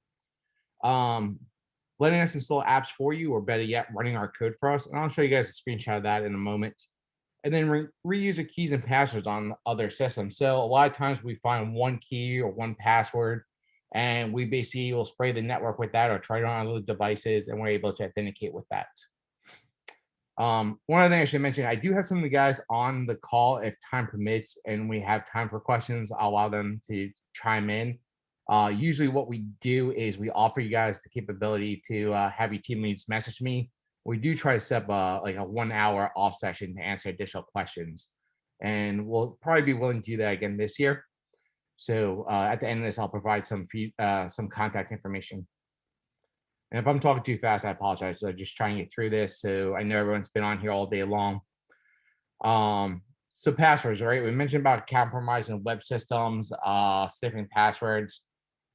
Speaker 4: Letting us install apps for you, or better yet, running our code for us. And I'll show you guys a screenshot of that in a moment. And then reuse the keys and passwords on other systems. So a lot of times we find one key or one password, and we basically will spray the network with that or try it on other devices, and we're able to authenticate with that. One other thing I should mention, I do have some of the guys on the call if time permits and we have time for questions. I'll allow them to chime in. Usually what we do is we offer you guys the capability to have your team leads message me. We do try to set up like a 1 hour off session to answer additional questions. And we'll probably be willing to do that again this year. So at the end of this, I'll provide some contact information. And if I'm talking too fast, I apologize. I'm just trying to get through this. So I know everyone's been on here all day long. So passwords, right? We mentioned about compromising web systems, sniffing passwords.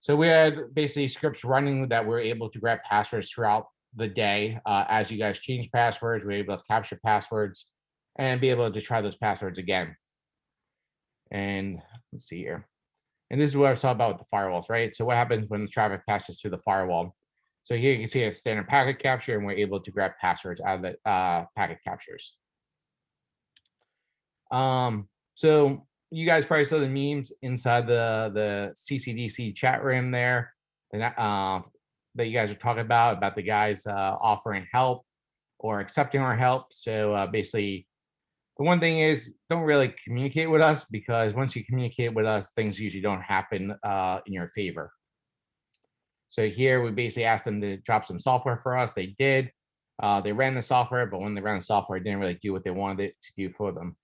Speaker 4: So we had basically scripts running that were able to grab passwords throughout the day. As you guys change passwords, we're able to capture passwords and be able to try those passwords again. And let's see here. And this is what I was talking about with the firewalls, right? So what happens when the traffic passes through the firewall? So here you can see a standard packet capture, and we're able to grab passwords out of the packet captures. So you guys probably saw the memes inside the CCDC chat room there, and that you guys are talking about the guys offering help or accepting our help. So basically, the one thing is, don't really communicate with us, because once you communicate with us, things usually don't happen in your favor. So here we basically asked them to drop some software for us. They did. They ran the software, but when they ran the software, it didn't really do what they wanted it to do for them.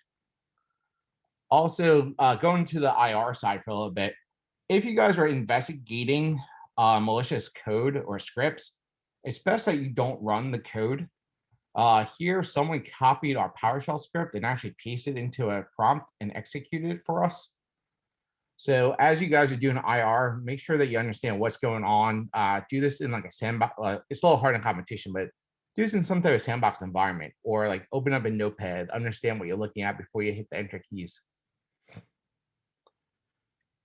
Speaker 4: Also, going to the IR side for a little bit, if you guys are investigating malicious code or scripts, it's best that you don't run the code. Here, someone copied our PowerShell script and actually pasted it into a prompt and executed it for us. So as you guys are doing IR, make sure that you understand what's going on. Do this in like a sandbox. It's a little hard in competition, but do this in some type of sandbox environment, or like open up a notepad, understand what you're looking at before you hit the enter keys.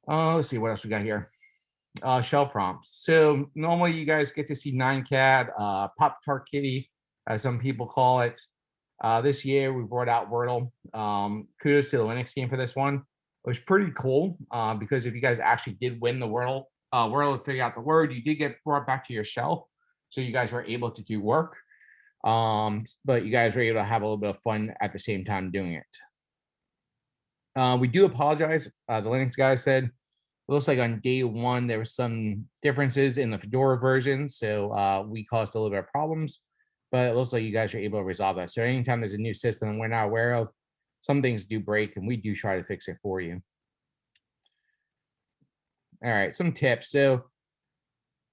Speaker 4: Let's see what else we got here. Shell prompts. So normally you guys get to see 9CAD, Pop-Tart Kitty, as some people call it. This year we brought out Wordle. Kudos to the Linux team for this one. It was pretty cool because if you guys actually did win the Wordle to figure out the word, you did get brought back to your shell. So you guys were able to do work. But you guys were able to have a little bit of fun at the same time doing it. We do apologize. The Linux guy said, it looks like on day one, there were some differences in the Fedora version. So we caused a little bit of problems, but it looks like you guys are able to resolve that. So anytime there's a new system we're not aware of, some things do break, and we do try to fix it for you. All right, some tips. So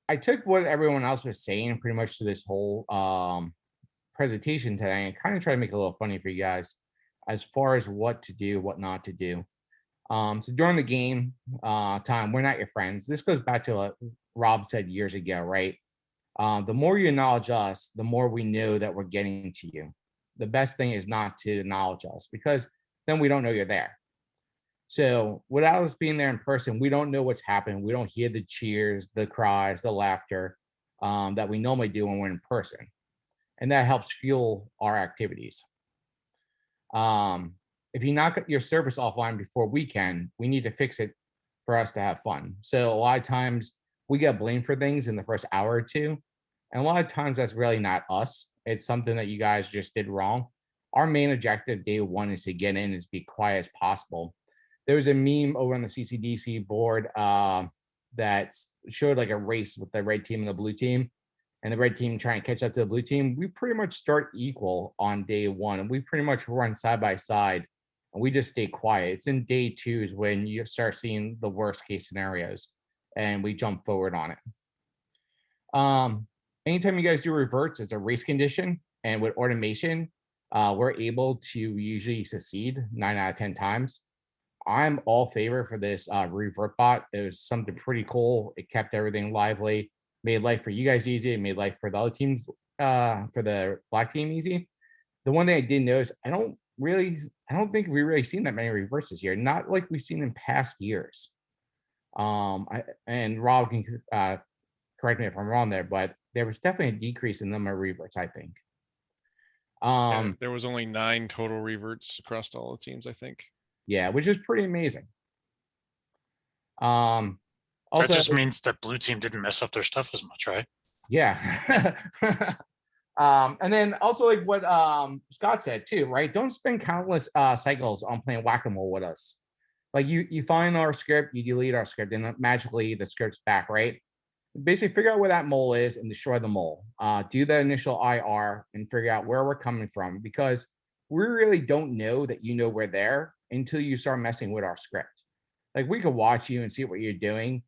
Speaker 4: I took what everyone else was saying pretty much to this whole presentation today and kind of try to make it a little funny for you guys as far as what to do, what not to do. So during the game time, we're not your friends. This goes back to what Rob said years ago, right? The more you acknowledge us, the more we know that we're getting to you. The best thing is not to acknowledge us, because then we don't know you're there. So without us being there in person, we don't know what's happening. We don't hear the cheers, the cries, the laughter that we normally do when we're in person. And that helps fuel our activities. If you knock your service offline before we can, we need to fix it for us to have fun. So a lot of times we get blamed for things in the first hour or two. And a lot of times that's really not us. It's something that you guys just did wrong. Our main objective day one is to get in as be quiet as possible. There was a meme over on the CCDC board that showed like a race with the red team and the blue team, and the red team trying to catch up to the blue team. We pretty much start equal on day one, and we pretty much run side by side and we just stay quiet. It's in day 2 is when you start seeing the worst case scenarios, and we jump forward on it. Anytime you guys do reverts, it's a race condition, and with automation, we're able to usually succeed 9 out of 10 times. I'm all favor for this revert bot. It was something pretty cool. It kept everything lively, made life for you guys easy, and made life for the other teams, for the black team easy. The one thing I did notice, I don't think we really seen that many reverses here. Not like we've seen in past years. And Rob can correct me if I'm wrong there, but there was definitely a decrease in the number of reverts, I think.
Speaker 3: Yeah, there was only 9 total reverts across all the teams, I think.
Speaker 4: Yeah, which is pretty amazing.
Speaker 2: That
Speaker 4: Also,
Speaker 2: just means that blue team didn't mess up their stuff as much, right?
Speaker 4: yeah. And then also like what Scott said too, right? Don't spend countless cycles on playing whack-a-mole with us. Like you find our script, you delete our script, and magically the script's back, right? Basically figure out where that mole is and destroy the mole. Do the initial IR and figure out where we're coming from, because we really don't know that you know we're there until you start messing with our script. Like we could watch you and see what you're doing,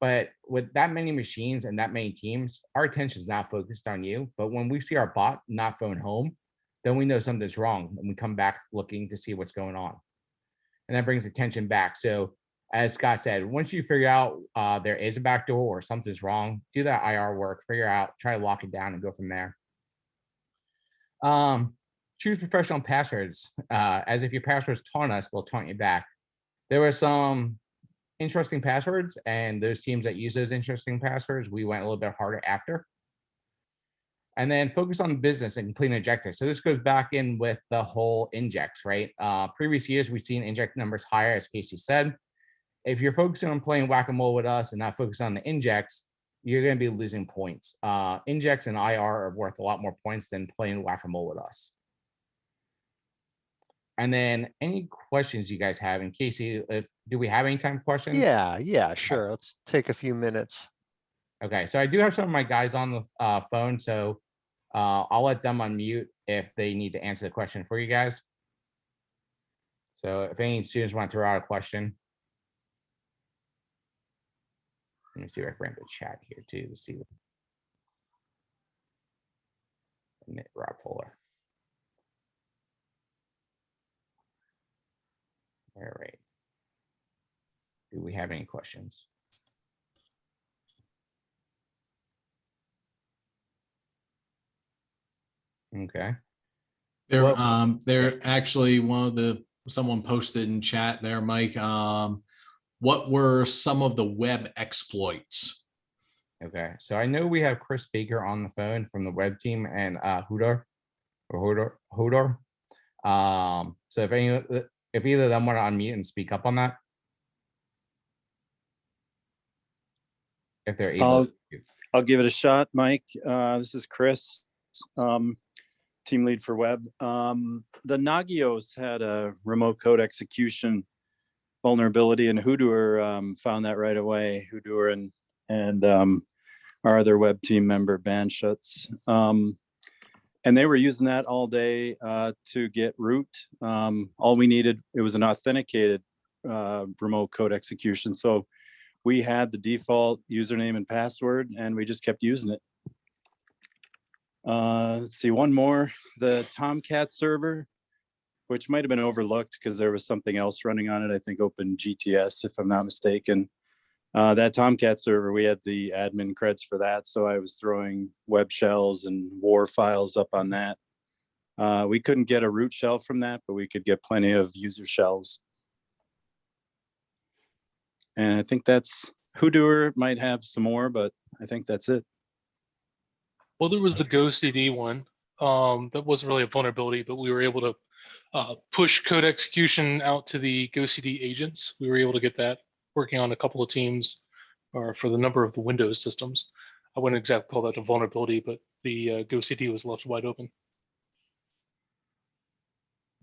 Speaker 4: but with that many machines and that many teams, our attention is not focused on you. But when we see our bot not phone home, then we know something's wrong, and we come back looking to see what's going on. And that brings attention back. So as Scott said, once you figure out there is a backdoor or something's wrong, do that IR work, figure out, try to lock it down and go from there. Choose professional passwords, as if your passwords taunt us, they'll taunt you back. There were some interesting passwords, and those teams that use those interesting passwords, we went a little bit harder after. And then focus on business and complete objectives. So this goes back in with the whole injects, right? Previous years, we've seen inject numbers higher, as Casey said. If you're focusing on playing whack-a-mole with us and not focusing on the injects, you're going to be losing points. Injects and IR are worth a lot more points than playing whack-a-mole with us. And then any questions you guys have, in Casey, do we have any time for questions?
Speaker 1: Yeah, sure. Let's take a few minutes.
Speaker 4: Okay, so I do have some of my guys on the phone, so I'll let them unmute if they need to answer the question for you guys. So if any students want to throw out a question. Let me see if I can bring the chat here too to see. Rob Fuller. All right. Do we have any questions? Okay.
Speaker 5: They're actually someone posted in chat there, Mike. What were some of the web exploits?
Speaker 4: Okay, so I know we have Chris Baker on the phone from the web team, and Hodor. So if either of them want to unmute and speak up on that, if they're able.
Speaker 6: I'll give it a shot, Mike. This is Chris, team lead for web. The Nagios had a remote code execution vulnerability, and Hodor found that right away. Hodor and our other web team member, Banschutz. And they were using that all day to get root. All we needed, it was an authenticated remote code execution. So we had the default username and password, and we just kept using it. Let's see, one more, the Tomcat server, which might have been overlooked because there was something else running on it. I think OpenGTS, if I'm not mistaken. That Tomcat server, we had the admin creds for that. So I was throwing web shells and war files up on that. We couldn't get a root shell from that, but we could get plenty of user shells. And I think that's, Hodor might have some more, but I think that's it.
Speaker 7: Well, there was the GoCD one. That wasn't really a vulnerability, but we were able to push code execution out to the GoCD agents. We were able to get that working on a couple of teams, or for the number of the Windows systems. I wouldn't exactly call that a vulnerability, but the GoCD was left wide open.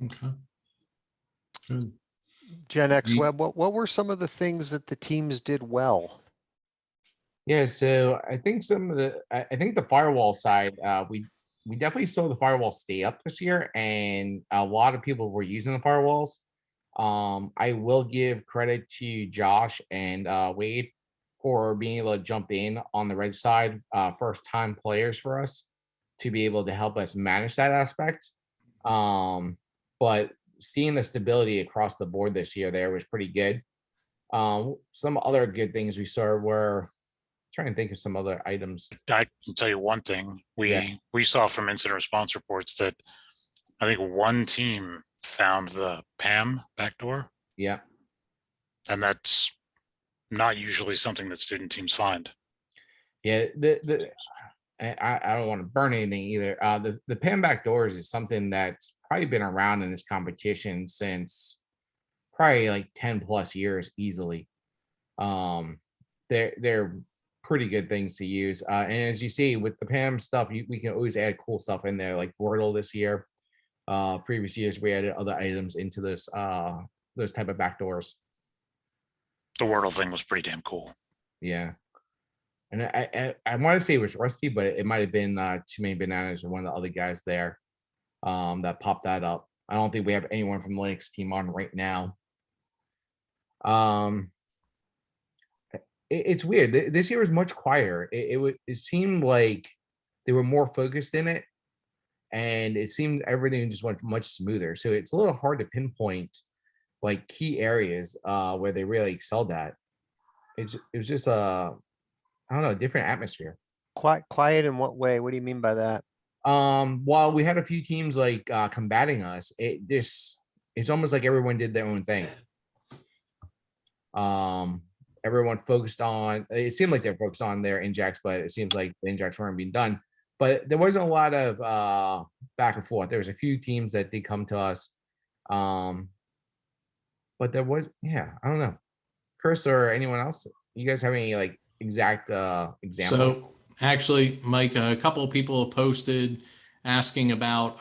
Speaker 5: Okay. Good.
Speaker 1: Gen X Web, what were some of the things that the teams did well?
Speaker 4: Yeah, so I think I think the firewall side, we definitely saw the firewall stay up this year, and a lot of people were using the firewalls. I will give credit to Josh and Wade for being able to jump in on the red side, first time players for us to be able to help us manage that aspect. But seeing the stability across the board this year there was pretty good. Some other good things we saw were trying to think of some other items.
Speaker 2: I can tell you one thing. We saw from incident response reports that I think one team found the PAM backdoor,
Speaker 4: Yeah.
Speaker 2: and that's not usually something that student teams find.
Speaker 4: Yeah. I don't want to burn anything either. The PAM backdoors is something that's probably been around in this competition since probably like 10 plus years easily. They're pretty good things to use. And as you see with the PAM stuff, we can always add cool stuff in there, like Wordle this year. Previous years we added other items into this those type of backdoors.
Speaker 2: The Wordle thing was pretty damn cool.
Speaker 4: Yeah. And I want to say it was Rusty, but it might have been Too Many Bananas or one of the other guys there that popped that up. I don't think we have anyone from the Linux team on right now. It's weird. This year was much quieter. It seemed like they were more focused in it, and it seemed everything just went much smoother. So it's a little hard to pinpoint like key areas where they really excelled at. It was just I don't know, different atmosphere.
Speaker 1: Quiet in what way? What do you mean by that?
Speaker 4: While we had a few teams like combating us, it's almost like everyone did their own thing. Everyone focused on, it seemed like they're focused on their injects, but it seems like the injects weren't being done. But there wasn't a lot of back and forth. There was a few teams that did come to us. But there was, yeah, I don't know. Chris or anyone else, you guys have any like exact examples?
Speaker 5: So actually, Mike, a couple of people have posted asking about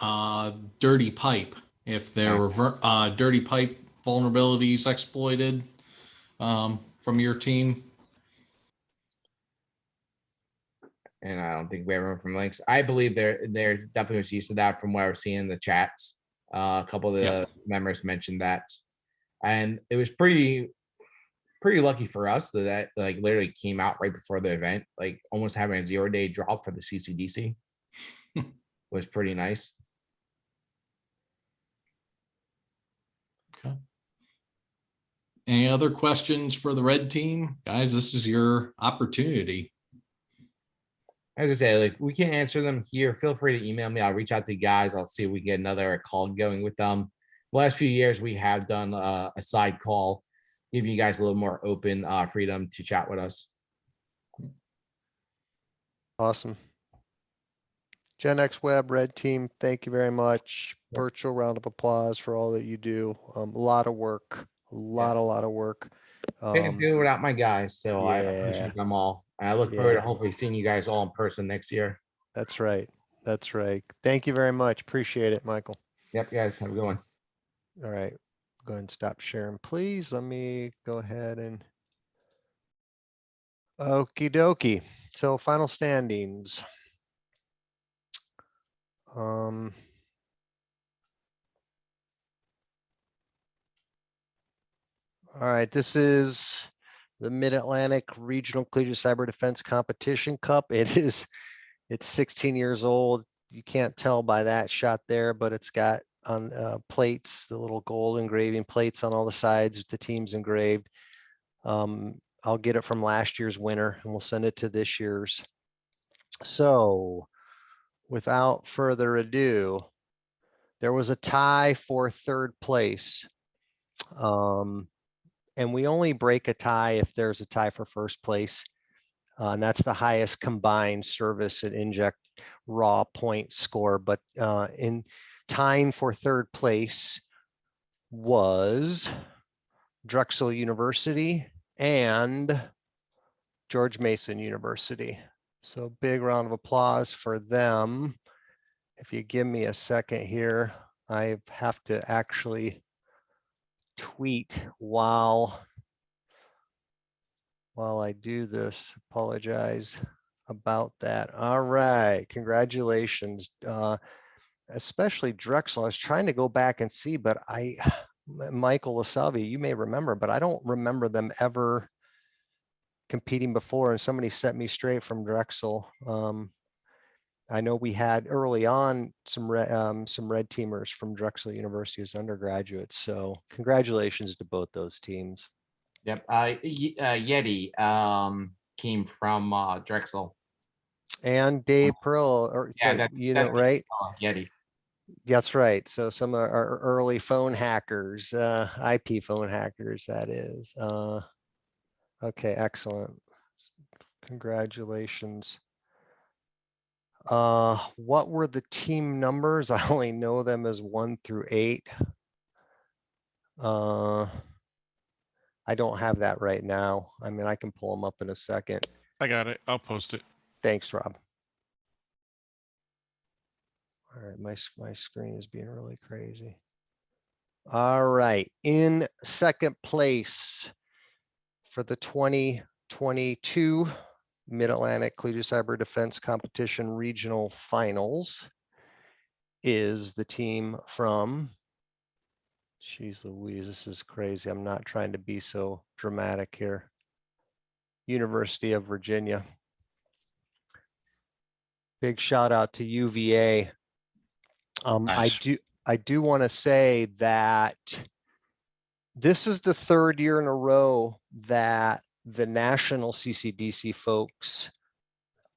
Speaker 5: dirty pipe, if there were dirty pipe vulnerabilities exploited from your team.
Speaker 4: And I don't think we have everyone from links. I believe there definitely was use of that from what I was seeing in the chats. A couple of the members mentioned that, and it was pretty lucky for us that like literally came out right before the event, like almost having a 0-day drop for the CCDC was pretty nice.
Speaker 5: Okay. Any other questions for the red team? Guys, this is your opportunity.
Speaker 4: As I say, like we can't answer them here. Feel free to email me. I'll reach out to you guys. I'll see if we get another call going with them. The last few years, we have done a side call, giving you guys a little more open freedom to chat with us.
Speaker 1: Awesome. Gen X Web, red team, thank you very much. Virtual round of applause for all that you do. A lot of work, a lot of work.
Speaker 4: Can't do it without my guys, so I
Speaker 1: yeah.
Speaker 4: appreciate them all. And I look forward to hopefully seeing you guys all in person next year.
Speaker 1: That's right. That's right. Thank you very much. Appreciate it, Michael.
Speaker 4: Yep, guys, have a good one.
Speaker 1: All right. Go ahead and stop sharing, please. Let me go ahead and. Okie dokie. So final standings. All right, this is the Mid-Atlantic Regional Collegiate Cyber Defense Competition Cup. It's 16 years old. You can't tell by that shot there, but it's got on plates, the little gold engraving plates on all the sides with the teams engraved. I'll get it from last year's winner and we'll send it to this year's. So without further ado, there was a tie for third place. And we only break a tie if there's a tie for first place. And that's the highest combined service and inject raw point score. But in tying for third place was Drexel University and George Mason University. So big round of applause for them. If you give me a second here, I have to actually tweet while I do this. Apologize about that. All right, congratulations. Especially Drexel. I was trying to go back and see, but I Michael LaSalvia, you may remember, but I don't remember them ever competing before. And somebody set me straight from Drexel. I know we had early on some red teamers from Drexel University as undergraduates. So congratulations to both those teams.
Speaker 4: Yep. Yeti came from Drexel.
Speaker 1: And Dave Pearl, or
Speaker 4: Yeah,
Speaker 1: so,
Speaker 4: that's
Speaker 1: right?
Speaker 4: Yeti.
Speaker 1: That's right. So some of our early phone hackers, IP phone hackers, that is. Okay, excellent. Congratulations. What were the team numbers? I only know them as 1 through 8. I don't have that right now. I mean, I can pull them up in a second.
Speaker 3: I got it. I'll post it.
Speaker 1: Thanks, Rob. All right, my screen is being really crazy. All right, in second place for the 2022 Mid-Atlantic Collegiate Cyber Defense Competition Regional Finals is the team from, geez Louise, this is crazy. I'm not trying to be so dramatic here. University of Virginia. Big shout out to UVA.
Speaker 2: Nice.
Speaker 1: I do want to say that this is the third year in a row that the national CCDC folks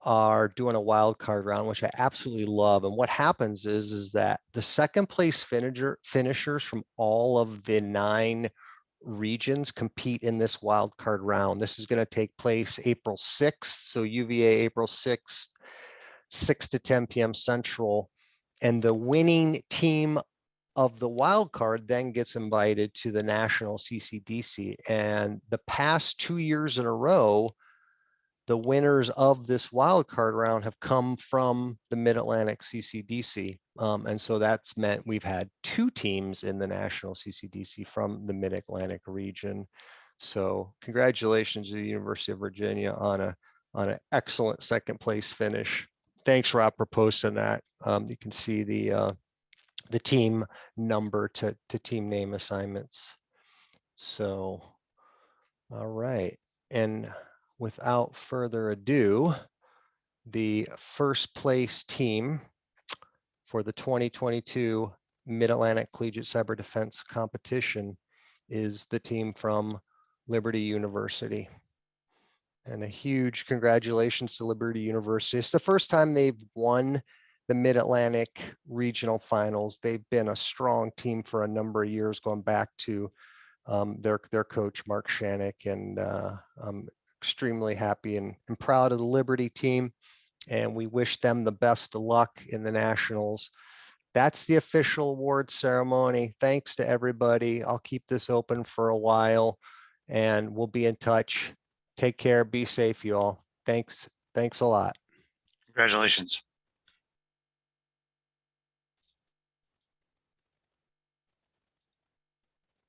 Speaker 1: are doing a wild card round, which I absolutely love. And what happens is that the second place finishers from all of the 9 regions compete in this wild card round. This is going to take place April 6th. So UVA April 6th, 6 to 10 p.m. Central. And the winning team of the wild card then gets invited to the national CCDC. And the past 2 years in a row, the winners of this wild card round have come from the Mid-Atlantic CCDC. And so that's meant we've had 2 teams in the national CCDC from the Mid-Atlantic region. So congratulations to the University of Virginia on an excellent second place finish. Thanks, Rob, for posting that. You can see the team number to team name assignments. So, all right. And without further ado, the first place team for the 2022 Mid-Atlantic Collegiate Cyber Defense Competition is the team from Liberty University. And a huge congratulations to Liberty University. It's the first time they've won the Mid-Atlantic Regional Finals. They've been a strong team for a number of years, going back to their coach, Mark Shanik, and I'm extremely happy and proud of the Liberty team. And we wish them the best of luck in the Nationals. That's the official award ceremony. Thanks to everybody. I'll keep this open for a while and we'll be in touch. Take care. Be safe, you all. Thanks. Thanks a lot.
Speaker 2: Congratulations.